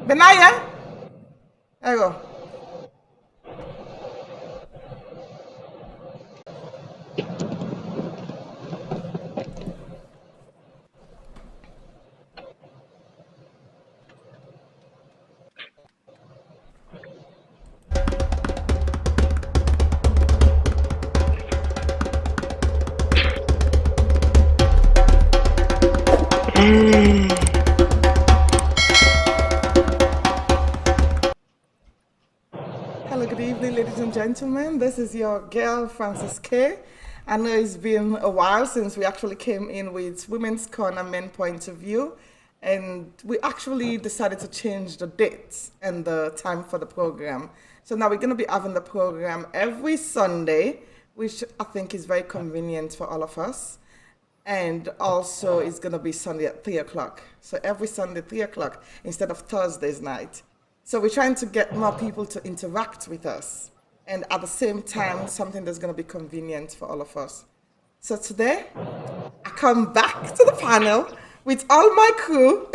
Benaya? There you go. Hello, good evening, ladies and gentlemen. This is your girl, Francis K. I know it's been a while since we actually came in with Women's Corner Men Point of View, and we actually decided to change the dates and the time for the program. So now we're going to be having the program every Sunday, which I think is very convenient for all of us. And also, it's going to be Sunday at 3 o'clock. So every Sunday, 3 o'clock, instead of Thursday's night. So we're trying to get more people to interact with us. And at the same time, something that's going to be convenient for all of us. So today, I come back to the panel with all my crew,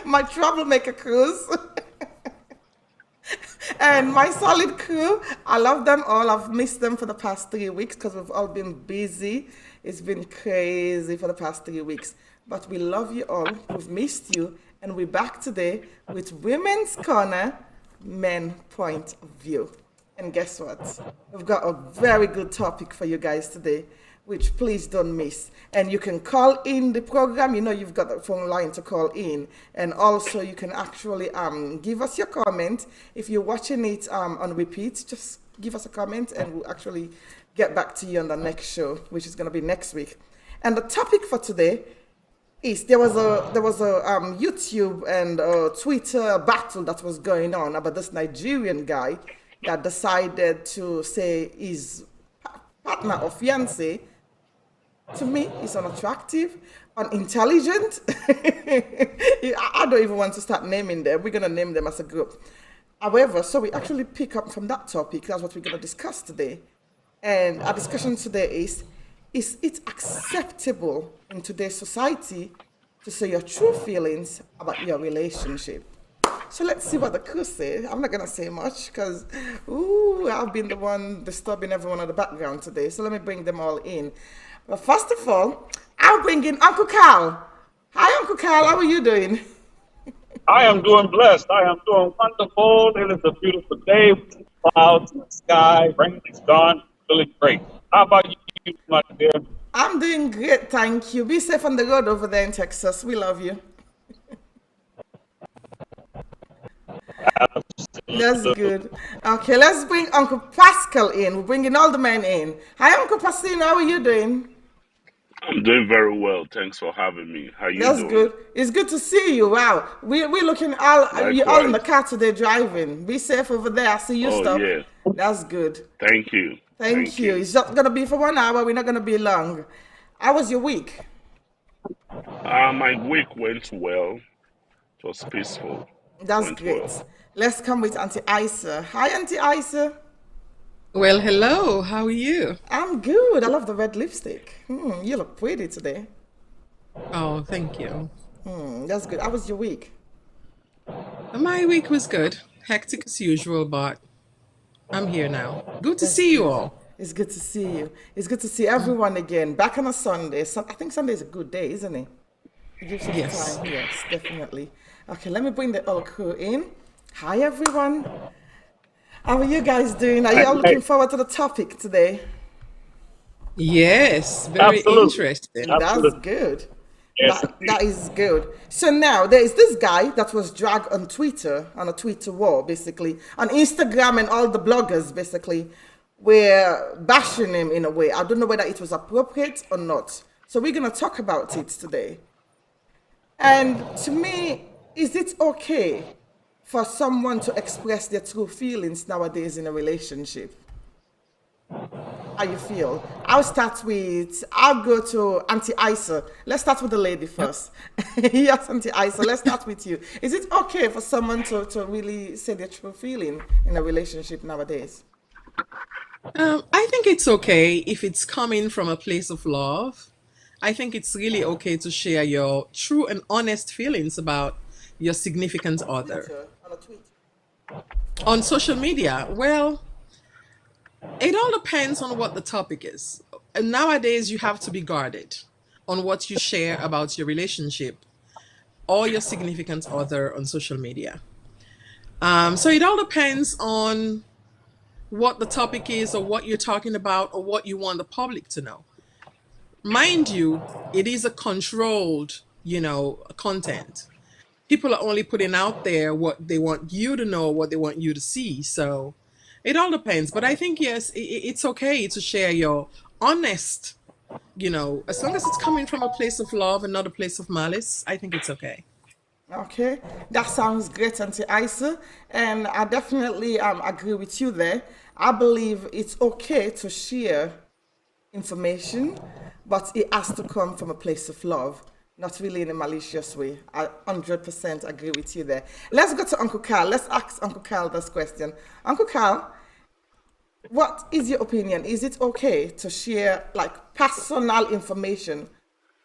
my troublemaker crews, and my solid crew. I love them all. I've missed them for the past 3 weeks because we've all been busy. It's been crazy for the past 3 weeks. But we love you all. We've missed you. And we're back today with Women's Corner Men Point of View. And guess what? We've got a very good topic for you guys today, which please don't miss. And you can call in the program. You know you've got the phone line to call in. And also you can actually give us your comment. If you're watching it on repeat, just give us a comment and we'll actually get back to you on the next show, which is going to be next week. And the topic for today is there was a YouTube and Twitter battle that was going on about this Nigerian guy that decided to say his partner or fiance, to me, is unattractive, unintelligent. I don't even want to start naming them. We're going to name them as a group. However, so we actually pick up from that topic. That's what we're going to discuss today. And our discussion today is it acceptable in today's society to say your true feelings about your relationship? So let's see what the crew say. I'm not going to say much because, I've been the one disturbing everyone in the background today. So let me bring them all in. But first of all, I'll bring in Uncle Carl. Hi, Uncle Carl. How are you doing? I am doing blessed. I am doing wonderful. It is a beautiful day. Clouds in the sky. Rain is gone. Really great. How about you, my dear? I'm doing great, thank you. Be safe on the road over there in Texas. We love you. That's good. Okay, let's bring Uncle Pascal in. We're bringing all the men in. Hi, Uncle Pasino. How are you doing? I'm doing very well. Thanks for having me. How you That's doing? good. It's good to see you. Wow, we're looking all you're all in the Likewise. car today driving. Be safe over there. I see you Oh stop. yeah. That's good. Thank you. Thank Thank you. you. It's just gonna be for 1 hour. We're not gonna be long. How was your week? My week went well. It was peaceful. That's Went well. great. Let's come with Auntie Isa. Hi, Auntie Isa. Well, hello. How are you? I'm good. I love the red lipstick. You look pretty today. Oh, thank you. That's good. How was your week? My week was good. Hectic as usual, but I'm here now. Good to That's see you good. all. It's good to see you. It's good to see everyone again. Back on a Sunday. I think Sunday is a good day, isn't it? It gives us Yes. time. Yes, definitely. Okay, let me bring the old crew in. Hi, everyone. How are you guys doing? Are you all Hey, looking forward to the topic today? Yes, very absolutely. interesting. That's Absolutely. good. Yes, That indeed. is good. So now there is this guy that was dragged on Twitter, on a Twitter war, basically, on Instagram, and all the bloggers basically were bashing him in a way. I don't know whether it was appropriate or not. So we're gonna talk about it today. And to me, is it okay for someone to express their true feelings nowadays in a relationship? How you feel? I'll go to Auntie Isa. Let's start with the lady first. Yes, Auntie Isa, let's start with you. Is it okay for someone to really say their true feeling in a relationship nowadays? I think it's okay if it's coming from a place of love. I think it's really okay to share your true and honest feelings about your significant other Twitter, on a tweet. on social media? Well, it all depends on what the topic is. And nowadays, you have to be guarded on what you share about your relationship or your significant other on social media. So it all depends on what the topic is or what you're talking about or what you want the public to know. Mind you, it is a controlled, content. People are only putting out there what they want you to know, what they want you to see. So it all depends. But I think, yes, it's okay to share your honest, as long as it's coming from a place of love and not a place of malice, I think it's okay. Okay, that sounds great, Auntie Isa, and I definitely agree with you there. I believe it's okay to share information, but it has to come from a place of love, not really in a malicious way. I 100% agree with you there. Let's go to Uncle Carl. Let's ask Uncle Carl this question. Uncle Carl, what is your opinion? Is it okay to share like personal information,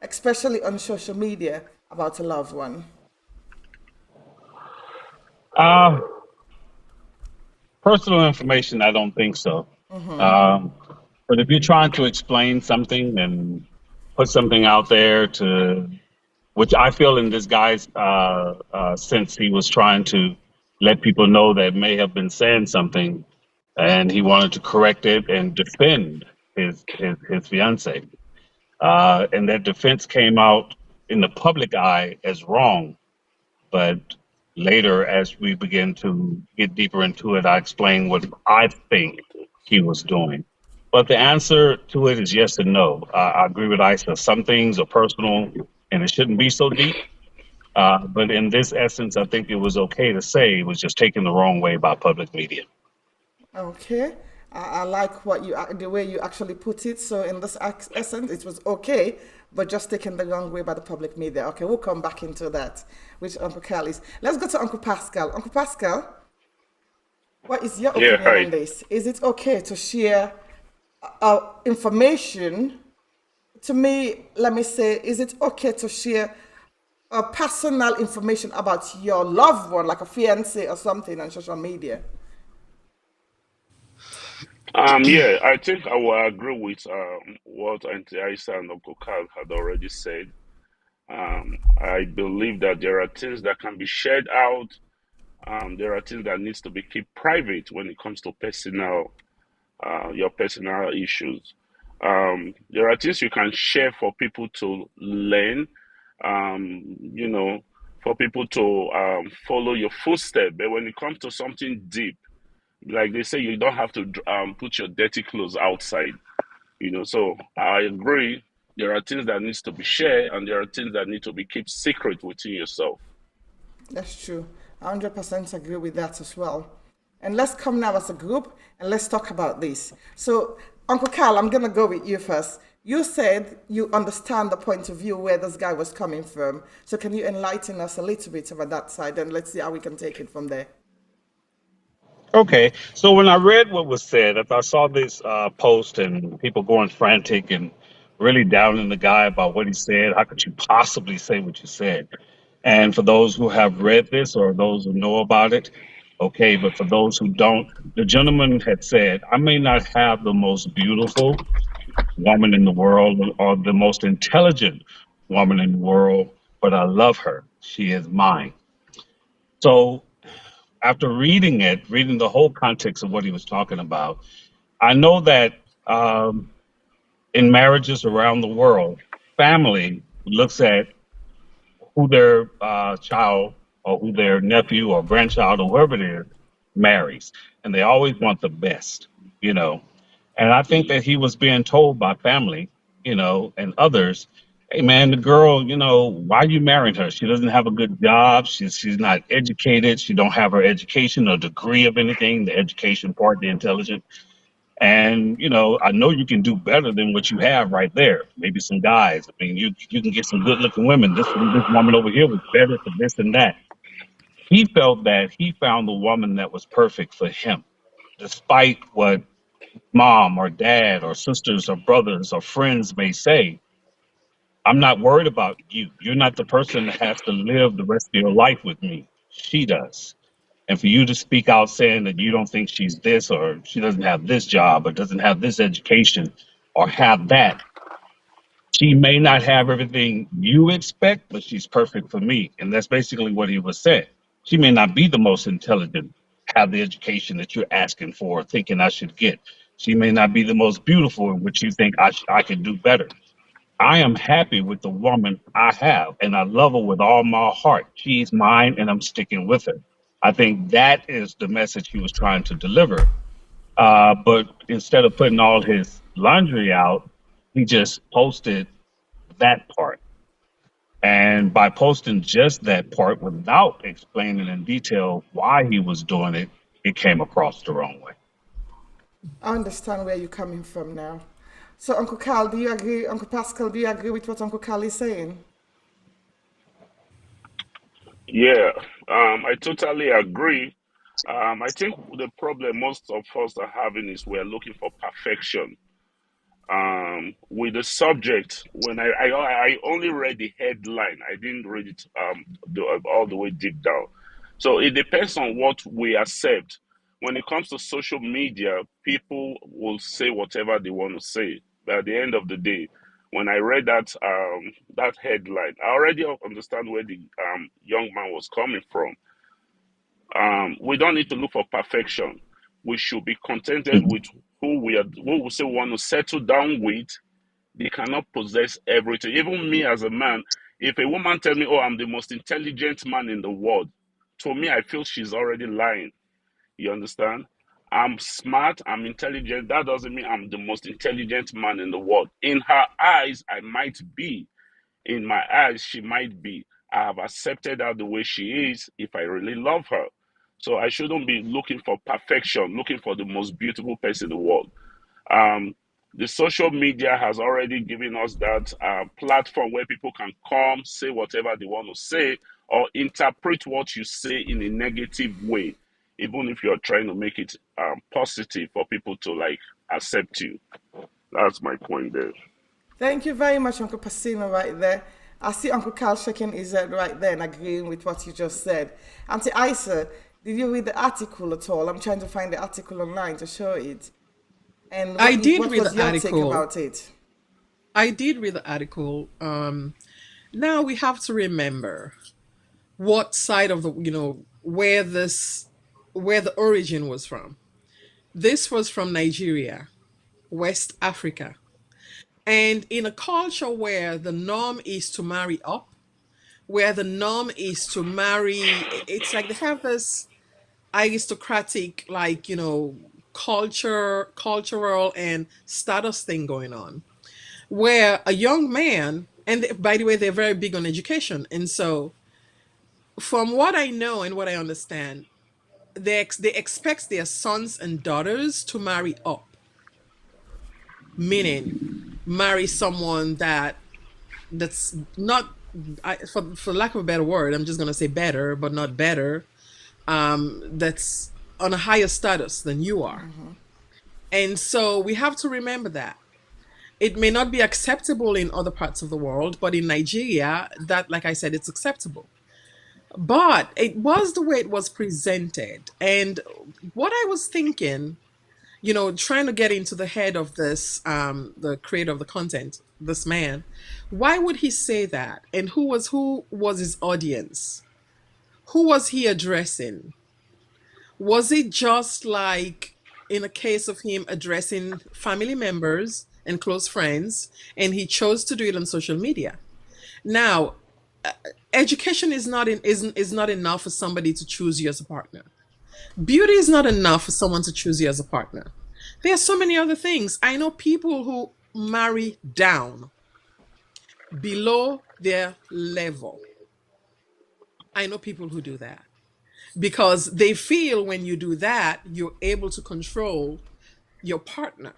especially on social media, about a loved one? Uh, Personal information, I don't think so. Um, but if you're trying to explain something and put something out there to, which I feel in this guy's sense, he was trying to let people know that may have been saying something, and he wanted to correct it and defend his fiance. And that defense came out in the public eye as wrong. But later, as we begin to get deeper into it, I explain what I think he was doing. But the answer to it is yes and no. I agree with Isa. Some things are personal and it shouldn't be so deep. But in this essence, I think it was okay to say it was just taken the wrong way by public media. Okay, I like what the way you actually put it. So in this essence, it was okay, but just taken the wrong way by the public media. Okay, we'll come back into that, which Uncle Cal is. Let's go to Uncle Pascal. Uncle Pascal, what is your Yeah, opinion on hi. this? Is it okay to share information? To me, let me say, is it okay to share personal information about your loved one, like a fiance or something, on social media? Yeah, I think I will agree with what Auntie Aisa and Uncle Carl had already said. I believe that there are things that can be shared out. There are things that needs to be kept private when it comes to your personal issues. There are things you can share for people to learn, you know, for people to follow your footsteps. But when it comes to something deep, like they say, you don't have to put your dirty clothes outside. So I agree. There are things that needs to be shared, and there are things that need to be kept secret within yourself. That's true. I 100% agree with that as well. And let's come now as a group and let's talk about this. So, Uncle Carl, I'm going to go with you first. You said you understand the point of view where this guy was coming from. So, can you enlighten us a little bit about that side and let's see how we can take it from there? Okay, so when I read what was said, if I saw this post and people going frantic and really downing the guy about what he said, how could you possibly say what you said? And for those who have read this or those who know about it, okay, but for those who don't, the gentleman had said, I may not have the most beautiful woman in the world or the most intelligent woman in the world, but I love her. She is mine. So after reading it, reading the whole context of what he was talking about, I know that in marriages around the world, family looks at who their child or who their nephew or grandchild or whoever it is marries, and they always want the best, you know. And I think that he was being told by family, and others, hey man, the girl, why you marrying her? She doesn't have a good job. She's not educated. She don't have her education or degree of anything. The education part, the intelligence. And I know you can do better than what you have right there. Maybe some guys. I mean, you can get some good looking women. This woman over here was better for this and that. He felt that he found the woman that was perfect for him, despite what mom or dad or sisters or brothers or friends may say. I'm not worried about you. You're not the person that has to live the rest of your life with me. She does. And for you to speak out saying that you don't think she's this, or she doesn't have this job, or doesn't have this education, or have that, she may not have everything you expect, but she's perfect for me. And that's basically what he was saying. She may not be the most intelligent, have the education that you're asking for, thinking I should get. She may not be the most beautiful, in which you think I could do better. I am happy with the woman I have, and I love her with all my heart. She's mine, and I'm sticking with her. I think that is the message he was trying to deliver. But instead of putting all his laundry out, he just posted that part. And by posting just that part without explaining in detail why he was doing it, it came across the wrong way. I understand where you're coming from now. So, Uncle Carl, do you agree? Uncle Pascal, do you agree with what Uncle Carl is saying? Yeah, I totally agree. I think the problem most of us are having is we're looking for perfection. With the subject, when I only read the headline, I didn't read it all the way deep down. So it depends on what we accept. When it comes to social media, people will say whatever they want to say. But at the end of the day, when I read that headline, I already understand where the young man was coming from. We don't need to look for perfection. We should be contented Mhm. with who we say we want to settle down with. They cannot possess everything. Even me as a man, if a woman tell me, "Oh, I'm the most intelligent man in the world," to me, I feel she's already lying. You understand? I'm smart, I'm intelligent. That doesn't mean I'm the most intelligent man in the world. In her eyes, I might be. In my eyes, she might be. I have accepted her the way she is if I really love her. So I shouldn't be looking for perfection, looking for the most beautiful person in the world. Um, the social media has already given us that platform where people can come, say whatever they want to say, or interpret what you say in a negative way, even if you're trying to make it positive for people to like accept you. That's my point there. Thank you very much, Uncle Pasino, right there. I see Uncle Carl shaking his head right there and agreeing with what you just said. Auntie Isa, did you read the article at all? I'm trying to find the article online to show it. And I did what read was the your take article. about it? I did read the article. Now we have to remember what side of the, where the origin was from. This was from Nigeria, West Africa. And in a culture where the norm is to marry up, where the norm is to marry, it's like they have this aristocratic, like, cultural and status thing going on, where a young man, and by the way, they're very big on education. And so, from what I know and what I understand, they expect their sons and daughters to marry up, meaning marry someone that's not, for lack of a better word, I'm just going to say better, but not better, that's on a higher status than you are. And so we have to remember that. It may not be acceptable in other parts of the world, but in Nigeria, that, like I said, it's acceptable. But it was the way it was presented. And what I was thinking, trying to get into the head of this, the creator of the content, this man, why would he say that? And who was his audience? Who was he addressing? Was it just like in a case of him addressing family members and close friends, and he chose to do it on social media? Now, education is not enough for somebody to choose you as a partner. Beauty is not enough for someone to choose you as a partner. There are so many other things. I know people who marry down below their level. I know people who do that because they feel when you do that, you're able to control your partner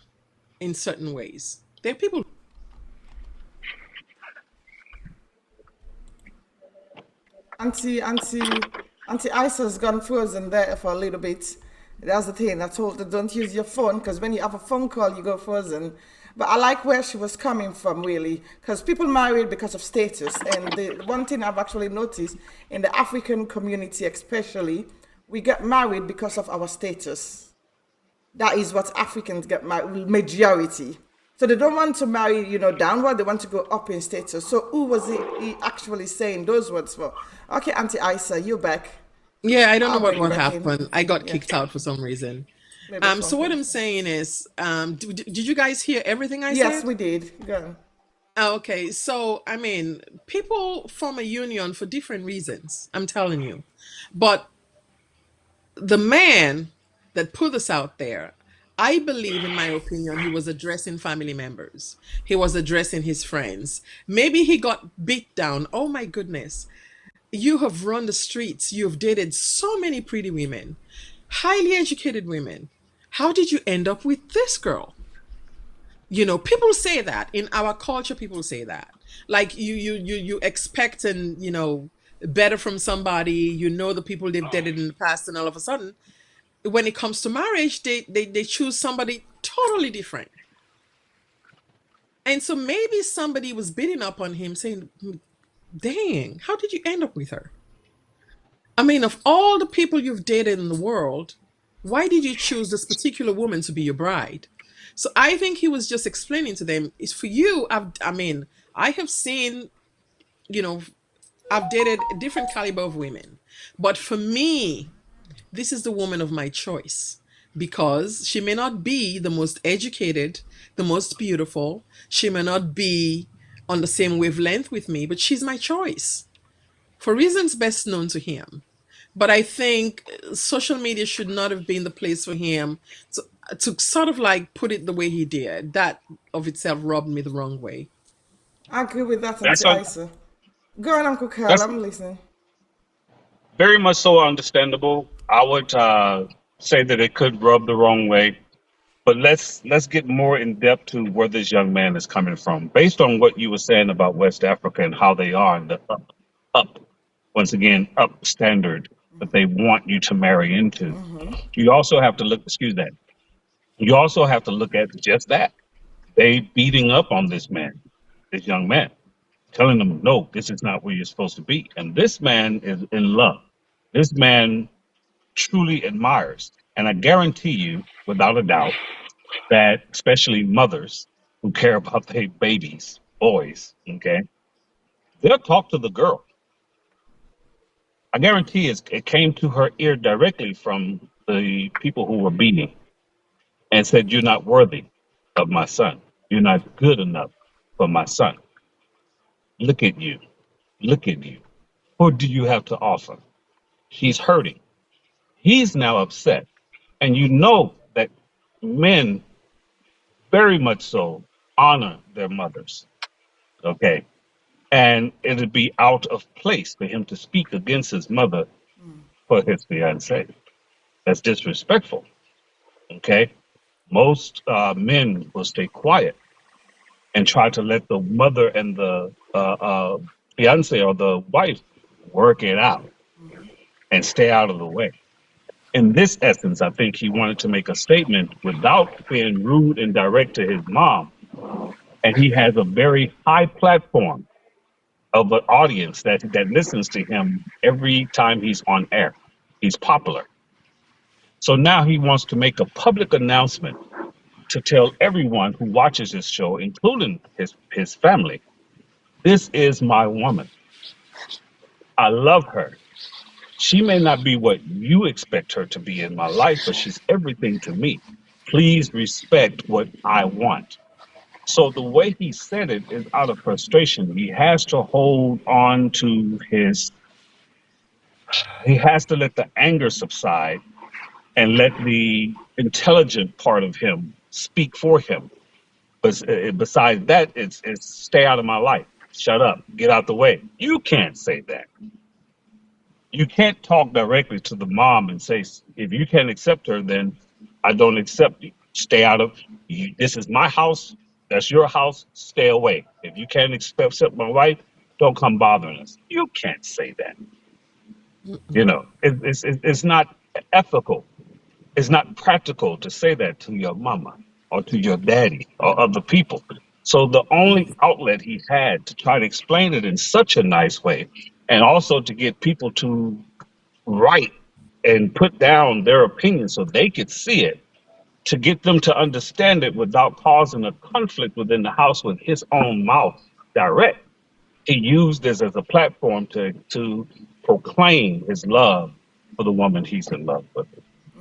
in certain ways. There are people. Auntie Isa's gone frozen there for a little bit. That's the thing. I told her don't use your phone because when you have a phone call, you go frozen. But I like where she was coming from, really, because people married because of status. And the one thing I've actually noticed in the African community, especially, we get married because of our status. That is what Africans get married, majority. So they don't want to marry, downward. They want to go up in status. So who was he actually saying those words for? Okay, Auntie Isa, you're back. Yeah, I don't know I'll bring you what back in. happened. I got Yeah, kicked out for some reason. maybe phone So what thing. I'm saying is, did you guys hear everything I Yes, said? we did. Go on. Okay, so I mean, people form a union for different reasons. I'm telling you, but the man that put this out there, I believe, in my opinion, he was addressing family members. He was addressing his friends. Maybe he got beat down. Oh my goodness. You have run the streets. You've dated so many pretty women, highly educated women. How did you end up with this girl? People say that in our culture. People say that, like you expect, and better from somebody. The people they've dated in the past, and all of a sudden, when it comes to marriage, they choose somebody totally different. And so maybe somebody was beating up on him, saying, "Dang, how did you end up with her? I mean, of all the people you've dated in the world, why did you choose this particular woman to be your bride?" So I think he was just explaining to them, it's for you. I mean, I have seen, you know, I've dated a different caliber of women, but for me, this is the woman of my choice, because she may not be the most educated, the most beautiful. She may not be on the same wavelength with me, but she's my choice for reasons best known to him. But I think social media should not have been the place for him to sort of like put it the way he did. That of itself rubbed me the wrong way. I agree with that, That's Auntie un- Isa. Go on, Uncle Carl. that's I'm listening. very much so understandable. I would say that it could rub the wrong way, but let's get more in depth to where this young man is coming from, based on what you were saying about West Africa and how they are in the up once again up standard that they want you to marry into. You also have to look. Excuse that. You also have to look at just that. They beating up on this man, this young man, telling them, no, this is not where you're supposed to be. And this man is in love. This man truly admires. And I guarantee you, without a doubt, that especially mothers who care about their babies, boys, okay, they'll talk to the girl. I guarantee it came to her ear directly from the people who were beating and said, you're not worthy of my son. You're not good enough for my son. Look at you. Look at you. What do you have to offer? He's hurting. He's now upset. And you know that men very much so honor their mothers. Okay. And it'd be out of place for him to speak against his mother for his fiancee. That's disrespectful. Okay. Most men will stay quiet and try to let the mother and the fiance or the wife work it out and stay out of the way. In this essence, I think he wanted to make a statement without being rude and direct to his mom. And he has a very high platform of an audience that listens to him every time he's on air. He's popular. So now he wants to make a public announcement to tell everyone who watches his show, including his family, this is my woman. I love her. She may not be what you expect her to be in my life, but she's everything to me. Please respect what I want. So the way he said it is out of frustration. He has to hold on to he has to let the anger subside and let the intelligent part of him speak for him. But besides that, it's stay out of my life. Shut up. Get out the way. You can't say that. You can't talk directly to the mom and say, if you can't accept her, then I don't accept you. Stay out of you. This is my house. That's your house. Stay away. If you can't accept my wife, don't come bothering us. You can't say that. You know, it's not ethical. It's not practical to say that to your mama. or to your daddy or other people. So the only outlet he had to try to explain it in such a nice way, and also to get people to write and put down their opinion so they could see it, to get them to understand it without causing a conflict within the house with his own mouth direct. He used this as a platform to proclaim his love for the woman he's in love with.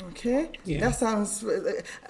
Okay, Yeah. that sounds.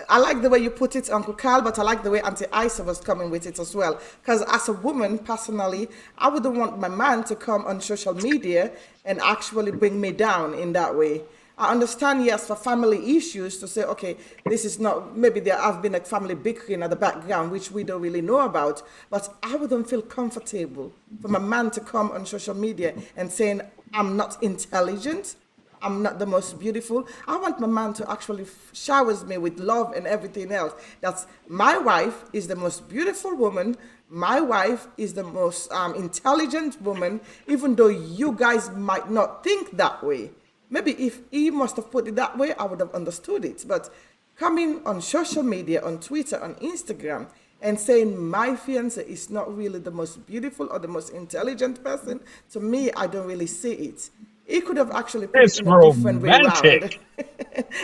I like the way you put it, Uncle Carl, but I like the way Auntie Isa was coming with it as well. Because as a woman, personally, I wouldn't want my man to come on social media and actually bring me down in that way. I understand, yes, for family issues to say, okay, this is not, maybe there have been a family bickering at the background, which we don't really know about, but I wouldn't feel comfortable for my man to come on social media and saying, I'm not intelligent, I'm not the most beautiful. I want my man to actually showers me with love and everything else. That's my wife is the most beautiful woman. My wife is the most intelligent woman, even though you guys might not think that way. Maybe if he must have put it that way, I would have understood it. But coming on social media, on Twitter, on Instagram, and saying my fiance is not really the most beautiful or the most intelligent person, to me, I don't really see it. He could have actually put it It's in a different way round. romantic.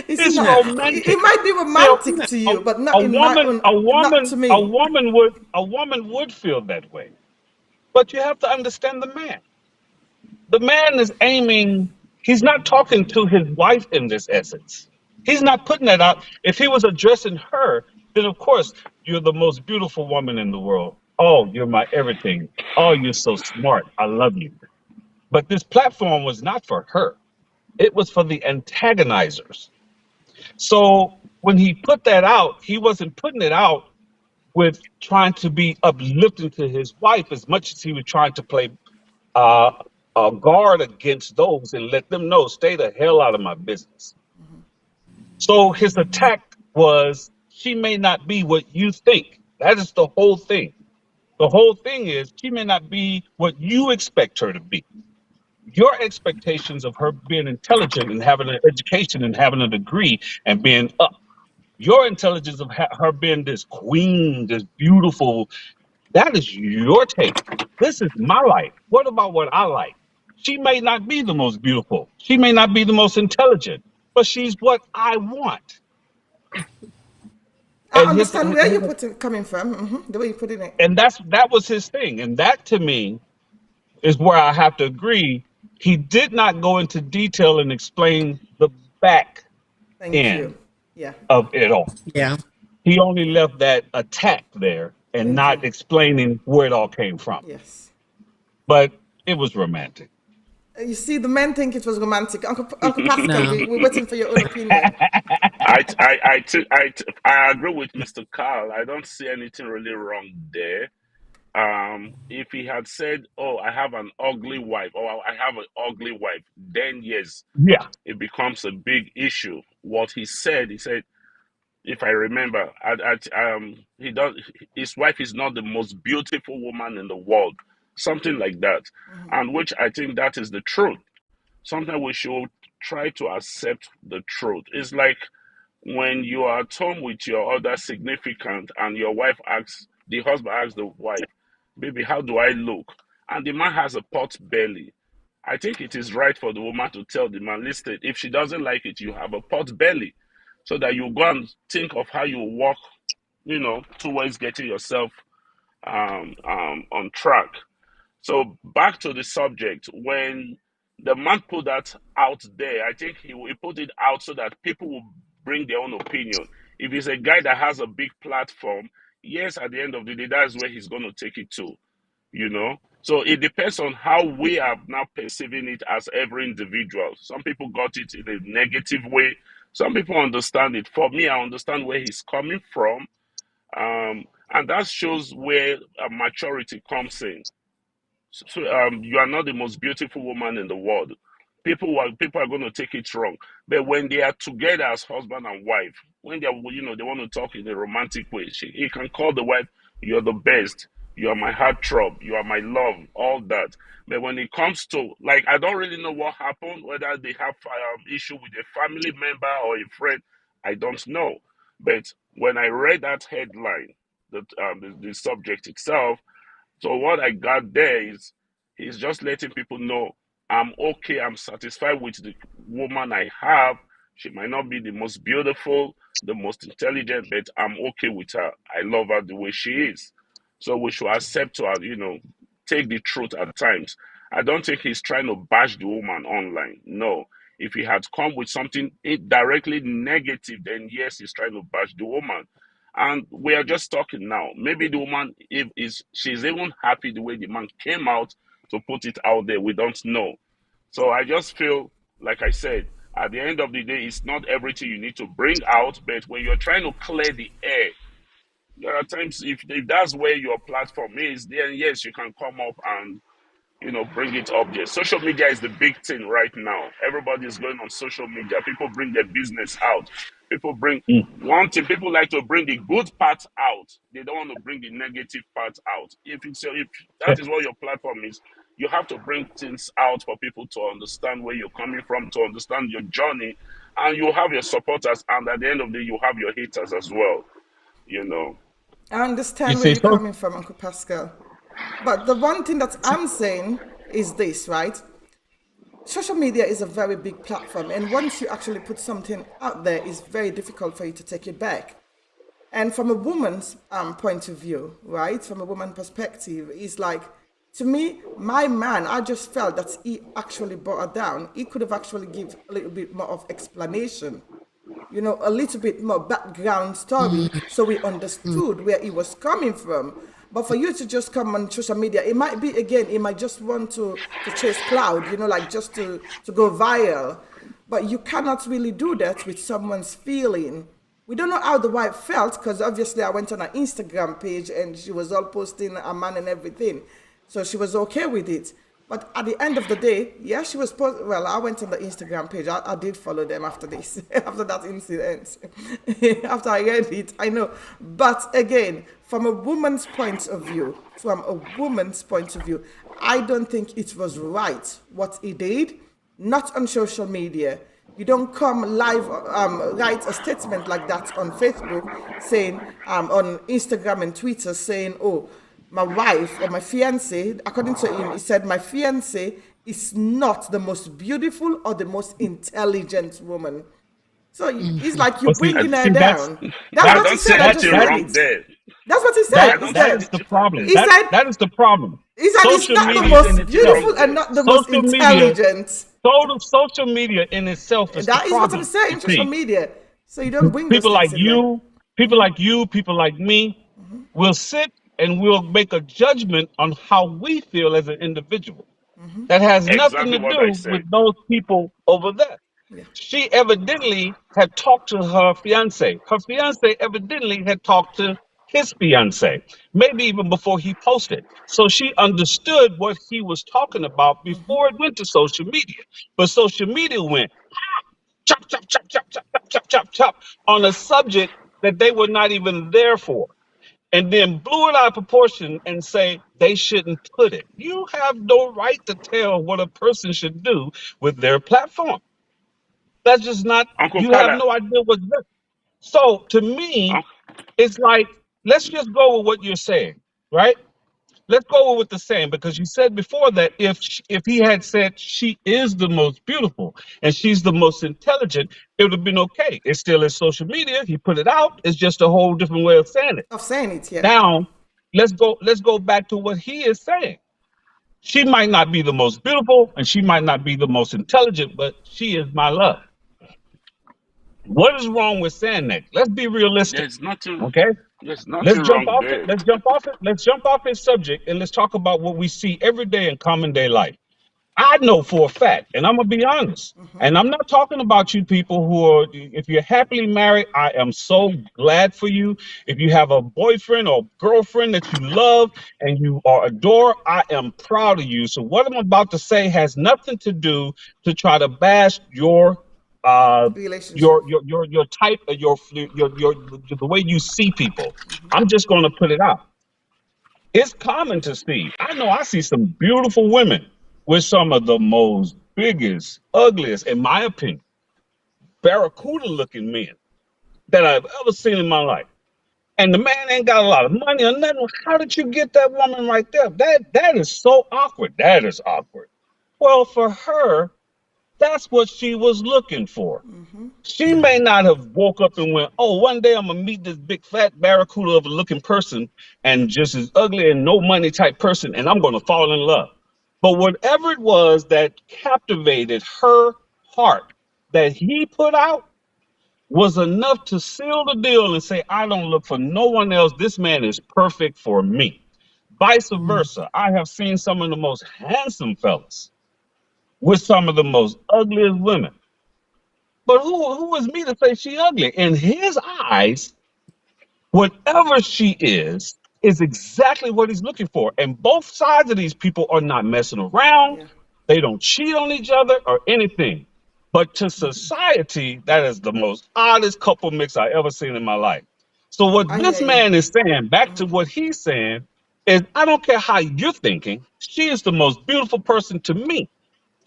It's It's not. No. It romantic. might be See, romantic to a, you, but not a in my woman, own. a Not to woman, a me. woman would, a woman would feel that way. But you have to understand the man. The man is aiming. He's not talking to his wife in this essence. He's not putting that out. If he was addressing her, then of course you're the most beautiful woman in the world. Oh, you're my everything. Oh, you're so smart. I love you. But this platform was not for her. It was for the antagonizers. So when he put that out, he wasn't putting it out with trying to be uplifting to his wife as much as he was trying to play uh, guard against those and let them know, stay the hell out of my business. So his attack was, she may not be what you think. That is the whole thing. The whole thing is, she may not be what you expect her to be. Your expectations of her being intelligent and having an education and having a degree and being up. Your intelligence of her being this queen, this beautiful, that is your take. This is my life. What about what I like? She may not be the most beautiful. She may not be the most intelligent, but she's what I want. I And understand where you put it coming from. The way you put it. that was his thing. And that to me is where I have to agree. He did not go into detail and explain the back Thank you. end Yeah. of it all. Yeah. He only left that attack there and Thank you. not explaining where it all came from. Yes. But it was romantic. You see, the men think it was romantic. Uncle Pascal, No. we're waiting for your own opinion. I agree with Mr. Carl. I don't see anything really wrong there. If he had said, "Oh, I have an ugly wife," or "I have an ugly wife," then yes, Yeah. it becomes a big issue. What he said, if I remember, he does. His wife is not the most beautiful woman in the world, something like that, and which I think that is the truth. Sometimes we should try to accept the truth. It's like when you are at home with your other significant and your wife asks, the husband asks the wife, "Baby, how do I look?" And the man has a pot belly. I think it is right for the woman to tell the man, "Listen, if she doesn't like it, you have a pot belly," so that you go and think of how you walk, towards getting yourself on track. So back to the subject, when the man put that out there, I think he put it out so that people will bring their own opinion. If he's a guy that has a big platform, yes, at the end of the day, that's where he's going to take it to, you know. So it depends on how we are now perceiving it as every individual. Some people got it in a negative way. Some people understand it. For me, I understand where he's coming from, and that shows where maturity comes in. So, you are not the most beautiful woman in the world. People are going to take it wrong. But when they are together as husband and wife, when they want to talk in a romantic way, he can call the wife, "You're the best. You are my heartthrob. You are my love." All that. But when it comes to, like, I don't really know what happened, whether they have issue with a family member or a friend. I don't know. But when I read that headline, the subject itself, so what I got there is he's just letting people know I'm okay, I'm satisfied with the woman I have. She might not be the most beautiful, the most intelligent, but I'm okay with her. I love her the way she is. So we should accept her, take the truth at times. I don't think he's trying to bash the woman online. No. If he had come with something directly negative, then yes, he's trying to bash the woman. And we are just talking now. Maybe the woman, if is she's even happy the way the man came out to put it out there. We don't know. So I just feel, like I said, at the end of the day, it's not everything you need to bring out, but when you're trying to clear the air, there are times if that's where your platform is, then yes, you can come up and bring it up there. Social media is the big thing right now. Everybody is going on social media. People bring their business out. People bring Mm. one thing. People like to bring the good parts out. They don't want to bring the negative parts out. If Eh, that is what your platform is, you have to bring things out for people to understand where you're coming from, to understand your journey, and you have your supporters, and at the end of the day, you have your haters as well. You know. I You understand where see, you're coming from, Uncle Pascal. But the one thing that I'm saying is this, right? Social media is a very big platform, and once you actually put something out there, it's very difficult for you to take it back. And from a woman's point of view, right, from a woman perspective, it's like, to me, my man, I just felt that he actually brought her down. He could have actually give a little bit more of explanation, a little bit more background story so we understood where he was coming from. But for you to just come on social media, it might be, again, it might just want to chase cloud, like just to go viral. But you cannot really do that with someone's feeling. We don't know how the wife felt, because obviously I went on her Instagram page and she was all posting a man and everything. So she was okay with it. But at the end of the day, yeah, she was well, I went on the Instagram page. I did follow them after this, after that incident. After I read it, I know. But again, from a woman's point of view, I don't think it was right what he did, not on social media. You don't come live, write a statement like that on Facebook, saying, on Instagram and Twitter, saying, oh, my wife or my fiance, according to him, he said, my fiance is not the most beautiful or the most intelligent woman. So it's like you're but see, I, bringing her see that's down. That's I what that's he don't see said. I that just anything that read wrong it. there. That's what he that said. I He don't see that said, is the anything wrong problem. there. he said, That is the problem. it's Social not the media in Nothing most itself, wrong beautiful and there. not the most social media, intelligent. social media in itself is the That is what I'm problem. You saying, social see, media. So you don't bring those people like things in there. you, people like you, people like me, will sit and we'll make a judgment on how we feel as an individual. That has nothing Exactly to what I do with said. those people over there. Yeah. She evidently had talked to her fiance. Her fiance evidently had talked to his fiance, maybe even before he posted. So she understood what he was talking about before it went to social media. But social media went chop, chop, chop, chop, chop, chop, chop, chop, chop on a subject that they were not even there for, and then blew it out of proportion and say they shouldn't put it. You have no right to tell what a person should do with their platform. That's just not, Uncle you have Kala, no idea what's there. So to me, un- it's like, let's just go with what you're saying, right? Let's go with the same, because you said before that if he had said she is the most beautiful and she's the most intelligent, it would have been okay. It still is social media. He put it out. It's just a whole different way of saying it. Of saying it, yeah. Now, let's go back to what he is saying. She might not be the most beautiful and she might not be the most intelligent, but she is my love. What is wrong with saying that? Let's be realistic, there's nothing, okay? there's Let's nothing jump wrong off it. there. Let's jump off it. Let's jump off his subject and let's talk about what we see every day in common day life. I know for a fact, and I'm gonna be honest, and I'm not talking about you people who are, if you're happily married, I am so glad for you. If you have a boyfriend or girlfriend that you love and you are adore, I am proud of you. So what I'm about to say has nothing to do to try to bash uh Relationship. your type of your the way you see people. I'm just gonna put it out. It's common to see. I know I see some beautiful women with some of the most biggest, ugliest, in my opinion, barracuda looking men. that I've ever seen in my life. And the man ain't got a lot of money or nothing. How did you get that woman right there? That is so awkward. That is awkward. Well, for her, that's what she was looking for. She Yeah. may not have woke up and went, "Oh, one day I'm gonna meet this big fat barracuda of a looking person and just as ugly and no money type person, and I'm gonna fall in love." But whatever it was that captivated her heart that he put out was enough to seal the deal and say, "I don't look for no one else. This man is perfect for me." Vice Mm. versa. I have seen some of the most handsome fellas with some of the most ugliest women. But who is me to say she ugly? In his eyes, whatever she is exactly what he's looking for. And both sides of these people are not messing around. Yeah. They don't cheat on each other or anything. But to society, that is the most oddest couple mix I ever seen in my life. So what I this hear you. man is saying, back to what he's saying, is I don't care how you're thinking. She is the most beautiful person to me.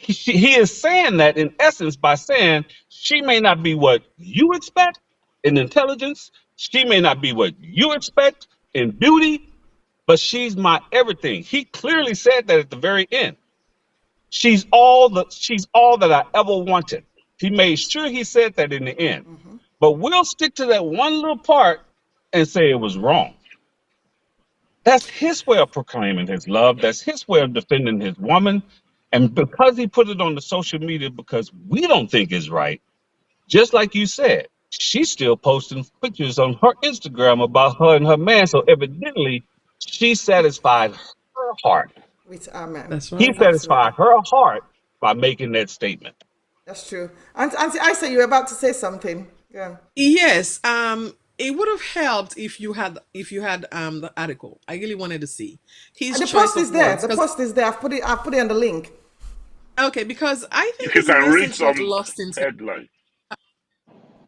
He is saying that in essence by saying she may not be what you expect in intelligence, she may not be what you expect in beauty, but she's my everything. He clearly said that at the very end. She's all that I ever wanted. He made sure he said that in the end. But we'll stick to that one little part and say it was wrong. That's his way of proclaiming his love. That's his way of defending his woman. And because he put it on the social media because we don't think it's right, just like you said, she's still posting pictures on her Instagram about her and her man. So evidently, she satisfied her heart. With Amen. That's He right. satisfied Absolutely. her heart by making that statement. That's true. And Auntie Isa, you were about to say something. Yeah. Yes. It would have helped if you had the article. I really wanted to see his And the choice post of is there. words The because post is there. I've put it on the link. okay, because I If think you his can read message got some lost in headline.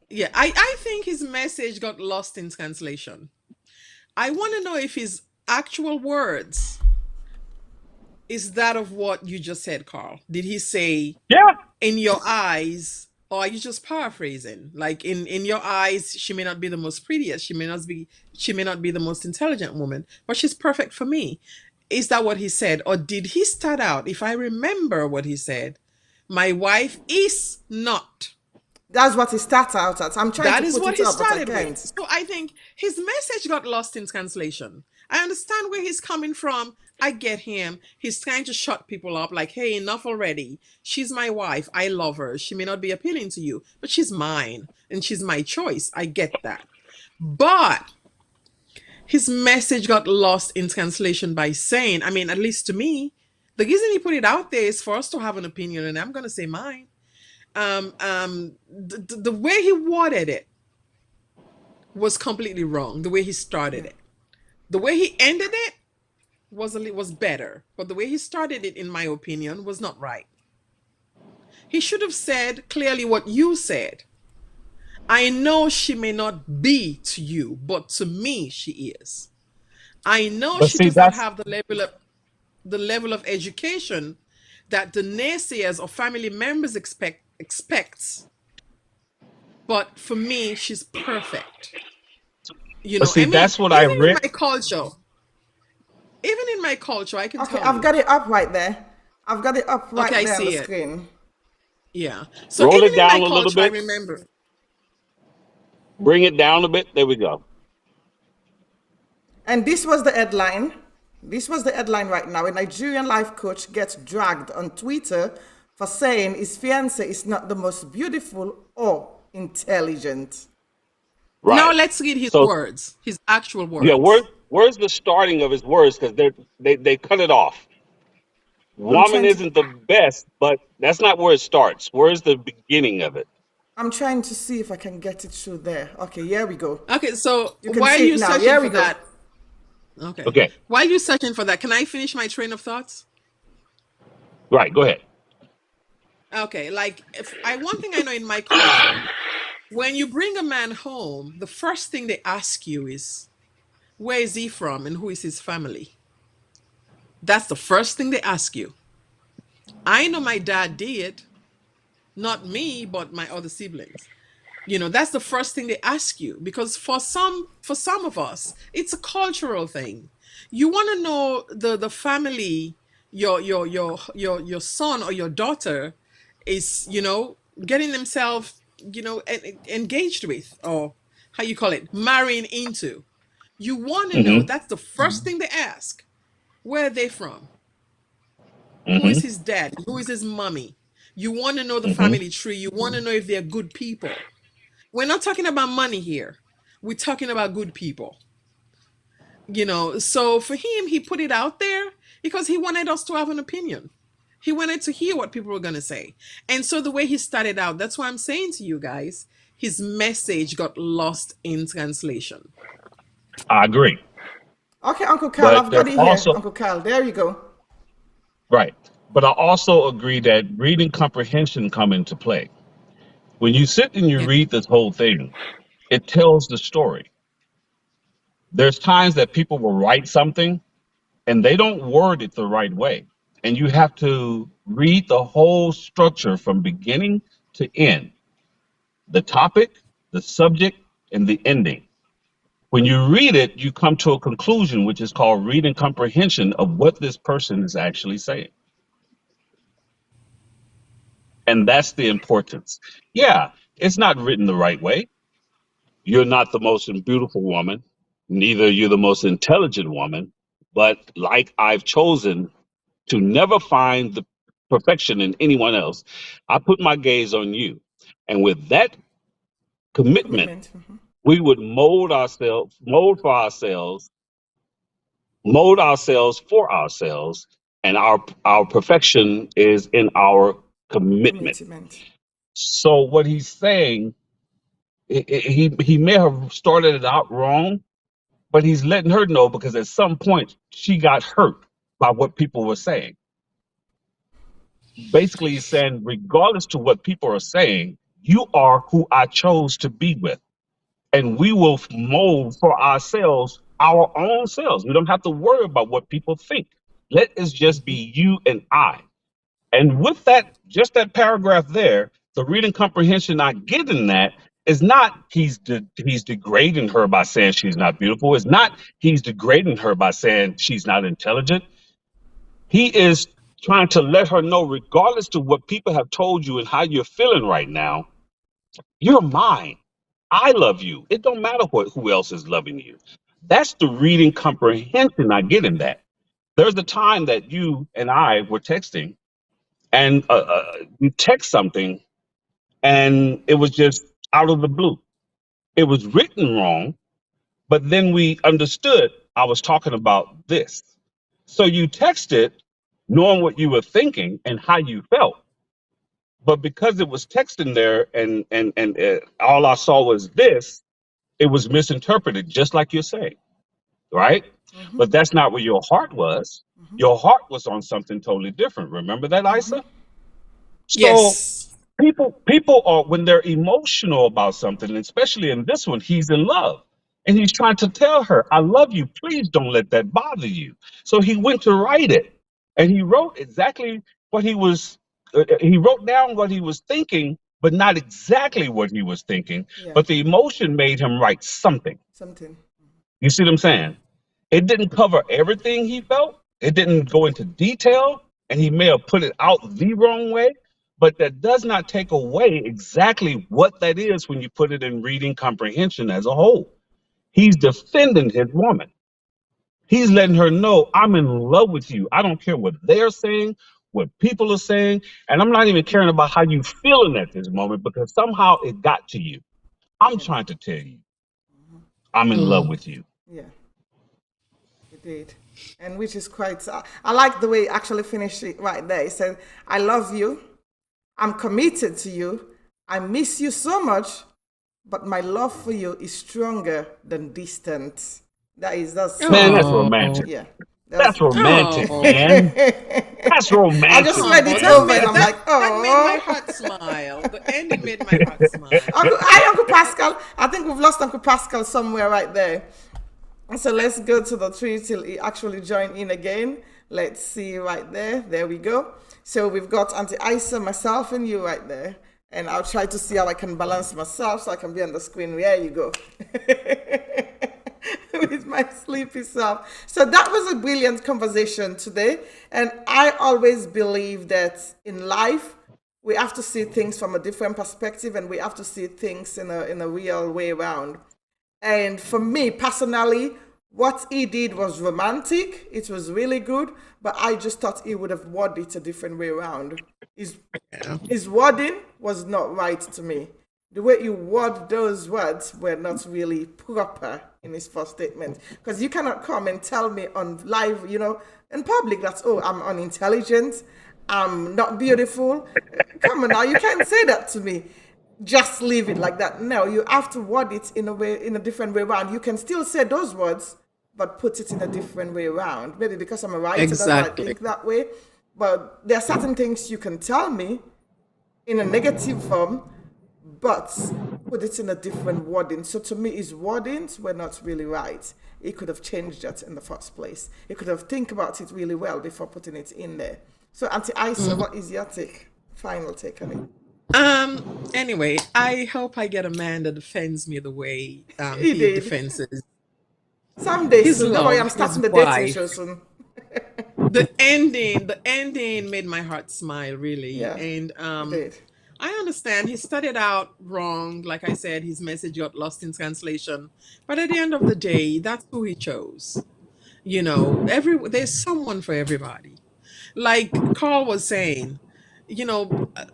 yeah, I think his message got lost in translation. I want to know if his actual words is that of what you just said, Carl. Did he say Yeah, in your eyes, or are you just paraphrasing? Like in your eyes, she may not be the most prettiest, she may not be the most intelligent woman, but she's perfect for me. Is that what he said? Or did he start out, if I remember what he said, my wife is not. That's what it starts out at. I'm trying to That is put what it he up, but I started with. can't. So I think his message got lost in translation. I understand where he's coming from. I get him. He's trying to shut people up like, hey, enough already. She's my wife. I love her. She may not be appealing to you, but she's mine and she's my choice. I get that. But his message got lost in translation by saying, I mean, at least to me, the reason he put it out there is for us to have an opinion, and I'm going to say mine. The way he worded it was completely wrong. The way he started Yeah. it, the way he ended it was better, but the way he started it, in my opinion, was not right. He should have said clearly what you said. I know she may not be to you, but to me she is. I know but she see, does not that's have the level of education that the naysayers or family members expects, but for me she's perfect. but see, I mean, that's what I even in read. my culture, I can Okay, tell I've you. got it up right there. I've got it up Okay, right I there on the see it. screen. Yeah. So Roll even it in my down a little culture, I bit. remember. Bring it down a bit. There we go. And this was the headline. This was the headline right now. A Nigerian life coach gets dragged on Twitter for saying his fiance is not the most beautiful or intelligent. Now Right. let's read his So words, his actual yeah, words. where's the starting of his words? Because they cut it off. I'm Woman trying to isn't the best, but that's not where it starts. Where's the beginning of it? I'm trying to see if I can get it through there. Okay, here we go. Okay, so You can while see it you're now. searching Here for we go. that, okay, Okay. while you're searching for that, can I finish my train of thoughts? Right. Go ahead. Okay, like if I one thing I know in my culture, when you bring a man home, the first thing they ask you is where is he from and who is his family. That's the first thing they ask you. I know my dad did, not me, but my other siblings. That's the first thing they ask you, because for some of us, it's a cultural thing. You want to know the family your son or your daughter is, getting themselves, engaged with, or how you call it, marrying into. You want to know. Mm-hmm. That's the first thing they ask. Where are they from? Who is Mm-hmm. his dad? Who is his mommy? You want to know the Mm-hmm. family tree. You want to know if they're good people. We're not talking about money here. We're talking about good people. So for him, he put it out there because he wanted us to have an opinion. He wanted to hear what people were going to say. And so the way he started out, that's why I'm saying to you guys, his message got lost in translation. I agree. Okay, Uncle Carl, But I've got there's it here. also, Uncle Carl, there you go. right. But I also agree that reading comprehension come into play. When you sit and you Yeah. read this whole thing, it tells the story. There's times that people will write something and they don't word it the right way. And you have to read the whole structure from beginning to end, the topic, the subject, and the ending. When you read it, you come to a conclusion, which is called reading comprehension of what this person is actually saying. And that's the importance. Yeah, it's not written the right way. You're not the most beautiful woman, neither you're the most intelligent woman, but like I've chosen to never find the perfection in anyone else, I put my gaze on you. And with that commitment, Commitment. Mhm. we would mold ourselves for ourselves, and our perfection is in our commitment. Commitment. So what he's saying, he may have started it out wrong, but he's letting her know because at some point she got hurt by what people were saying. Basically, he's saying, regardless to what people are saying, you are who I chose to be with, and we will mold for ourselves our own selves. We don't have to worry about what people think. Let it just be you and I. And with that, just that paragraph there, the reading comprehension I get in that is not he's degrading her by saying she's not beautiful. It's not he's degrading her by saying she's not intelligent. He is trying to let her know, regardless to what people have told you and how you're feeling right now, you're mine. I love you. It don't matter who else is loving you. That's the reading comprehension I get in that. There's a time that you and I were texting, and you text something, and it was just out of the blue. It was written wrong, but then we understood I was talking about this. So you texted knowing what you were thinking and how you felt, but because it was text in there, and all I saw was this, it was misinterpreted, just like you're saying, right? Mm-hmm. But that's not where your heart was. Mm-hmm. Your heart was on something totally different. Remember that, Mm-hmm. Isa? So Yes. people are, when they're emotional about something, especially in this one, he's in love. And he's trying to tell her, I love you. Please don't let that bother you. So he went to write it. And he wrote exactly what he wrote down what he was thinking, but not exactly what he was thinking. Yeah. But the emotion made him write something. Something. You see what I'm saying? It didn't cover everything he felt. It didn't go into detail, and he may have put it out the wrong way, but that does not take away exactly what that is when you put it in reading comprehension as a whole. He's defending his woman. He's letting her know, I'm in love with you. I don't care what they're saying, what people are saying, and I'm not even caring about how you feeling at this moment because somehow it got to you. I'm Yeah. trying to tell you, Mm-hmm. I'm in love Mm. with you. Yeah. It did. And which is quite, I like the way he actually finished it right there. He said, I love you. I'm committed to you. I miss you so much, but my love for you is stronger than distance. That's so Man, that's beautiful. Oh. romantic. Yeah. That's That's. romantic, Oh. man. That's I just romantic, read it Oh, man. over and I'm like, that made my oh. heart smile. The ending made my heart smile. Uncle Pascal. I think we've lost Uncle Pascal somewhere right there. So let's go to the tree till he actually join in again. Let's see right there. There we go. So we've got Auntie Isa, myself, and you right there. And I'll try to see how I can balance myself so I can be on the screen. There you go. With my sleepy self. So that was a brilliant conversation today. And I always believe that in life, we have to see things from a different perspective and we have to see things in a real way around. And for me personally, what he did was romantic. It was really good, but I just thought he would have worded it a different way around. His, Yeah. his wording was not right to me. The way he worded those words were not really proper in his first statement. Because you cannot come and tell me on live, in public that, oh, I'm unintelligent, I'm not beautiful. Come on now, you can't say that to me. Just leave it like that. No, you have to word it in a different way around. You can still say those words, but put it in a different way around. Maybe because I'm a writer, that's why I Exactly. think that way. But there are certain things you can tell me in a negative form, but put it in a different wording. So to me, his wordings were not really right. He could have changed that in the first place. He could have think about it really well before putting it in there. So Auntie Isa, what is your final take on it? Anyway, I hope I get a man that defends me the way He he did. defends Someday his soon. Don't worry, love, I'm his starting the dating show wife. soon. The ending made my heart smile, really. Yeah, And he did. I understand he started out wrong. Like I said, his message got lost in translation. But at the end of the day, that's who he chose. There's someone for everybody. Like Carl was saying,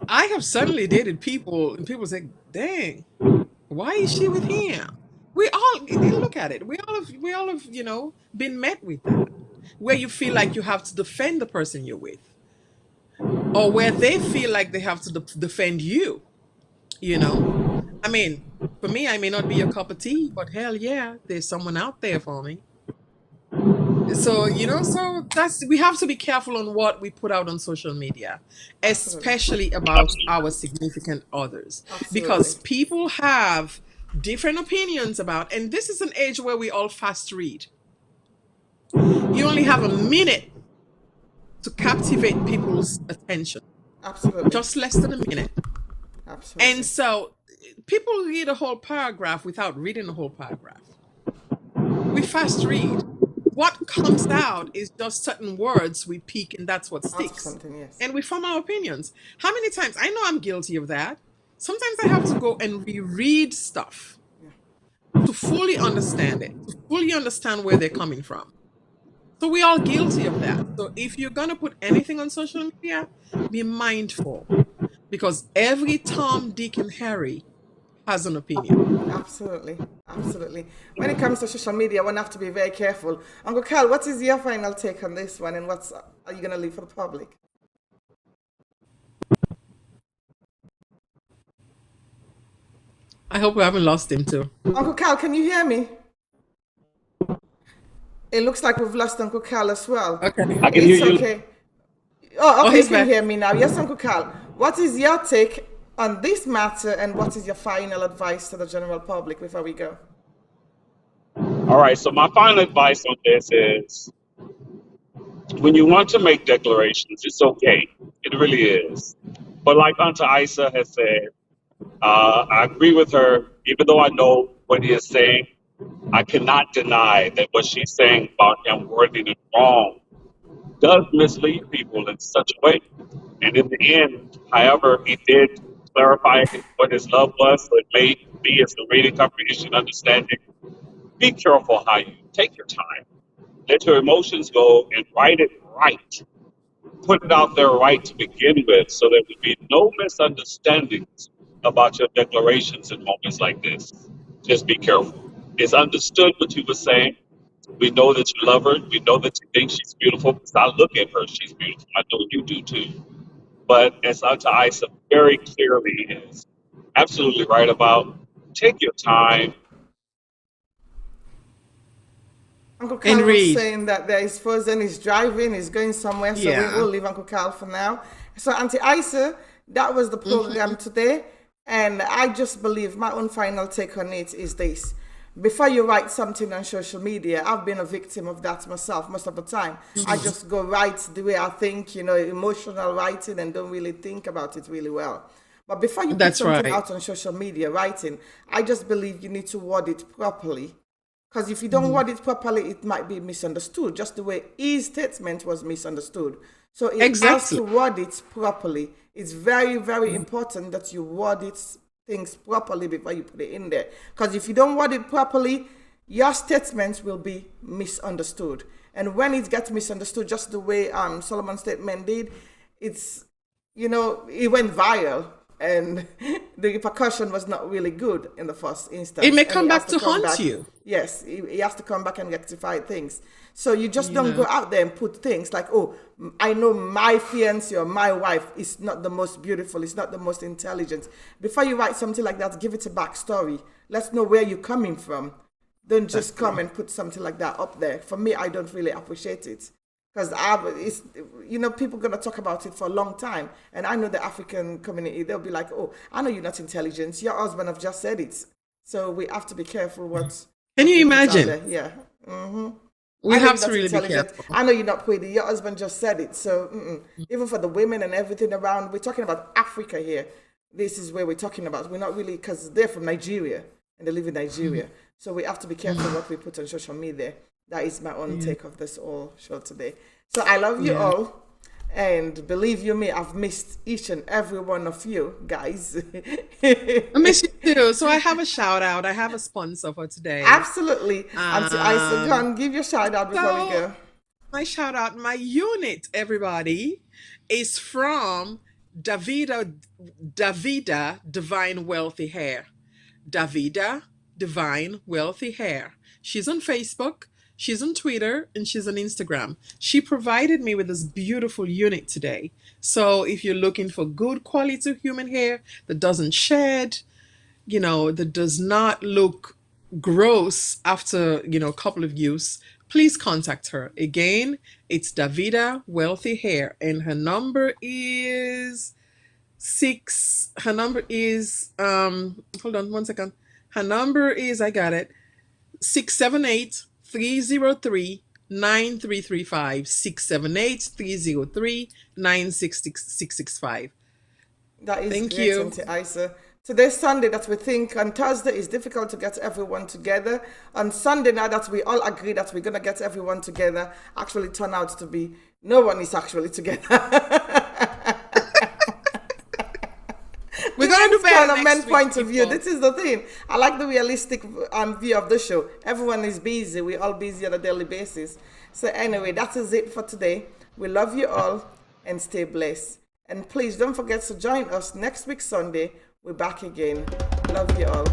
I have suddenly dated people, and people say, "Dang, why is she with him?" We all look at it. We all have been met with that, where you feel like you have to defend the person you're with, or where they feel like they have to defend you. You know, I mean, for me, I may not be a cup of tea, but hell yeah, there's someone out there for me. So that's we have to be careful on what we put out on social media, Absolutely. especially about our significant others, because Absolutely. people have different opinions about, and this is an age where we all fast read. You only have a minute to captivate people's attention, Absolutely. just less than a minute. And Absolutely. so people read a whole paragraph without reading the whole paragraph. We fast read. What comes out is just certain words we pick, and that's what Out of sticks. something, yes. And we form our opinions. How many times? I know I'm guilty of that. Sometimes I have to go and reread stuff to fully understand it, to fully understand where they're coming from. So we all guilty of that. So if you're gonna put anything on social media, be mindful, because every Tom, Dick, and Harry has an opinion. Absolutely. Absolutely. When it comes to social media, one have to be very careful. Uncle Carl, what is your final take on this one and what's are you gonna leave for the public? I hope we haven't lost him too. Uncle Carl, can you hear me? It looks like we've lost Uncle Carl as well. Okay. I can hear It's you. okay. Oh, Oh, okay, you he's can back. hear me now. Yes, Uncle Carl. What is your take on this matter and what is your final advice to the general public before we go? All right. So my final advice on this is when you want to make declarations, it's okay. It really is. But like Auntie Isa has said, I agree with her. Even though I know what he is saying, I cannot deny that what she's saying about him wording it wrong does mislead people in such a way. And in the end, however, he did clarify what his love was, so it may be as the reading comprehension understanding. Be careful how you take your time. Let your emotions go and write it right. Put it out there right to begin with so there would be no misunderstandings about your declarations in moments like this. Just be careful. It's understood what you were saying. We know that you love her. We know that you think she's beautiful because I look at her. She's beautiful. I know you do too. But as Anta Isa very clearly is absolutely right about, take your time. Uncle And Carl was read. saying that there is frozen, he's driving, he's going somewhere, so we Yeah. will leave Uncle Carl for now. So, Auntie Isa, that was the program today, and I just believe my own final take on it is this. Before you write something on social media, I've been a victim of that myself most of the time. I just go write the way I think, emotional writing, and don't really think about it really well. But before you put That's something right. out on social media, writing, I just believe you need to word it properly. Because if you don't Mhm. word it properly, it might be misunderstood, just the way his statement was misunderstood. So it has Exactly. to word it properly. It's very, very Mhm. important that you word it things properly before you put it in there. Because if you don't word it properly, your statements will be misunderstood. And when it gets misunderstood, just the way Solomon's statement did, it's, it went viral, and the repercussion was not really good in the first It instance, may and he come has back to to come haunt back. you. Yes, he has to come back and rectify things. So you just You don't go know. out there and put things like, oh, I know my fiance or my wife is not the most beautiful, it's not the most intelligent. Before you write something like that, give it a backstory. Let's know where you're coming from. Don't just come Exactly. and put something like that up there. For me, I don't really appreciate it, because it's, people gonna talk about it for a long time, and I know the African community, they'll be like, oh, I know you're not intelligent, your husband have just said it. So we have to be careful Can what you we put out imagine? there. Yeah. Hmm. We I know have you're to not really be intelligent. careful. I know you're not pretty. Your husband just said it. So even for the women and everything around, we're talking about Africa here. This is where we're talking about. We're not really, because they're from Nigeria and they live in Nigeria. So we have to be careful what we put on social media. That is my own Yeah. take of this all show today. So I love you Yeah. all. And believe you me, I've missed each and every one of you guys. I miss you too. So I have a shout out. I have a sponsor for today. Absolutely. Auntie Isa, go Um, and give your shout out before we so go. my shout out, my unit, everybody, is from Davida Divine Wealthy Hair. Davida Divine Wealthy Hair. She's on Facebook, she's on Twitter, and she's on Instagram. She provided me with this beautiful unit today. So if you're looking for good quality human hair that doesn't shed, that does not look gross after, a couple of use, please contact her. Again, it's Davida Wealthy Hair, and her number is hold on one second. Her number is, I got it, 678-303-9335. 678-303-96665. That is Thank great, you. Auntie Isa. Today's Sunday that we think on Thursday is difficult to get everyone together. On Sunday, now that we all agree that we're going to get everyone together, actually turn out to be no one is actually together. We're gonna do Women's better kind of men next week, point of view. people. This is the thing. I like the realistic view of the show. Everyone is busy. We're all busy on a daily basis. So anyway, that is it for today. We love you all and stay blessed. And please don't forget to join us next week Sunday. We're back again. Love you all.